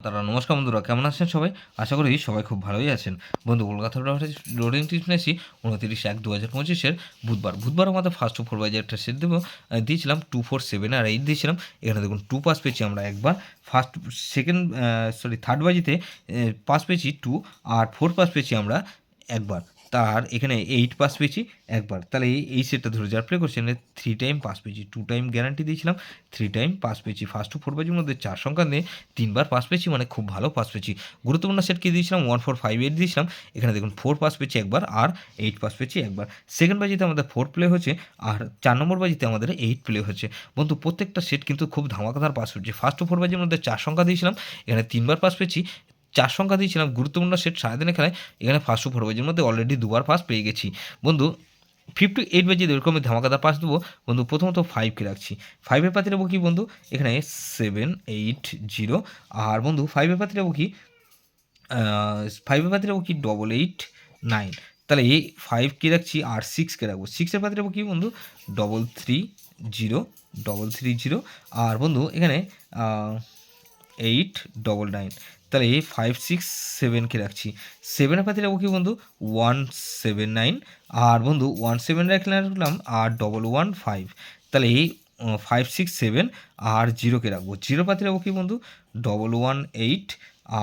তারা নমস্কার বন্ধুরা, কেমন আছেন সবাই? আশা করি সবাই খুব ভালোই আছেন। বন্ধু, কলকাতা রোডিং টিপস নিয়েছি 29/1/2025 বুধবার আমাদের ফার্স্ট টু ফোর বাজে একটা সেট দেবো। দিয়েছিলাম 2 4 7 আর 8 দিয়েছিলাম। এখানে দেখুন 2 পাস পেয়েছি আমরা একবার, থার্ড বাজিতে পাস পেয়েছি 2, আর 4 পাস পেয়েছি আমরা একবার। তার এখানে 8 পাস পেয়েছি একবার। তাহলে এই সেটটা ধরে যার প্লে করছি, 3 টাইম পাস পেয়েছি, 2 টাইম গ্যারান্টি দিয়েছিলাম, 3 টাইম পাস পেয়েছি। ফার্স্ট টু ফোর বাজির মধ্যে 4 সংখ্যা নিয়ে 3বার পাস পেয়েছি, মানে খুব ভালো পাস পেয়েছি। গুরুত্বপূর্ণ সেট কি দিয়েছিলাম? 1 4 5 8 দিয়েছিলাম। এখানে দেখুন 4 পাস পেয়েছি একবার আর 8 পাস পেয়েছি একবার। সেকেন্ড বাজিতে আমাদের 4 প্লে হচ্ছে আর 4 নম্বর বাজিতে আমাদের 8 প্লে হচ্ছে। বন্ধু, প্রত্যেকটা সেট কিন্তু খুব ধামাকাদার পাস হচ্ছে। ফার্স্ট টু ফোর বাজির মধ্যে 4 সংখ্যা দিয়েছিলাম, এখানে 3বার পাস পেয়েছি। 4 সংখ্যা দিয়েছিলাম গুরুত্বপূর্ণ সেট সারাদিনে খেলায়, এখানে ফার্স্ট টু ফোর বাজির মধ্যে অলরেডি 2বার পাস পেয়ে গেছি। বন্ধু, 5 to 8 বাজিয়ে এরকমই ধামাকাদার পাস দেবো। বন্ধু, প্রথমত 5কে রাখছি। 5-এর পাতি নেবো কি বন্ধু? এখানে 7 8 0। আর বন্ধু 5-এর পাতি নেবো কি? 5-এর পাতি নেবো কি? 8 8 9। তাহলে এই 5কে রাখছি আর 6কে রাখবো। 6-এর পাতি নেবো কি বন্ধু? 3 3 0 3 3 0। আর বন্ধু এখানে 8 9 9। তাহলে এই 5 6 7কে রাখছি। 7-এর পাতি রাখবো কি বন্ধু? 1 7 9। আর বন্ধু 1 7 রাখলাম আর 1 1 5। তাহলে এই 5 6 7 আর 0কে রাখবো। 0 পাতি রাখবো কি বন্ধু? 1 1 8।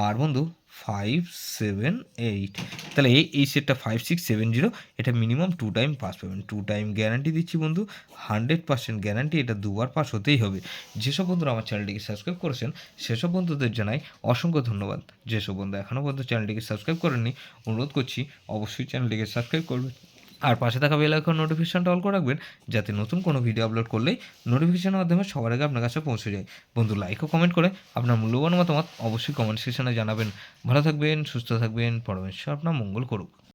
আর বন্ধু 5 7 8। তাহলে এই সেটটা 5 6 7 0, এটা মিনিমাম 2 টাইম পাস পাবেন। 2 টাইম গ্যারান্টি দিচ্ছি বন্ধু, 100% গ্যারান্টি। এটা 2বার পাস হতেই হবে। যেসব বন্ধুরা আমার চ্যানেলটিকে সাবস্ক্রাইব করেছেন সেসব বন্ধুদের জানাই অসংখ্য ধন্যবাদ। যেসব বন্ধু এখনও পর্যন্ত চ্যানেলটিকে সাবস্ক্রাইব করেননি, অনুরোধ করছি অবশ্যই চ্যানেলটিকে সাবস্ক্রাইব করবেন আর পাশে থাকা বেল আইকন নোটিফিকেশনটা অল করে রাখবেন, যাতে নতুন কোনো ভিডিও আপলোড করলেই নোটিফিকেশনের মাধ্যমে সবার আগে আপনার কাছে পৌঁছে যায়। বন্ধু, লাইক ও কমেন্ট করে আপনার মূল্যবান মতামত অবশ্যই কমেন্ট সেকশনে জানাবেন। ভালো থাকবেন, সুস্থ থাকবেন, পরমেশ্বর আপনার মঙ্গল করুক।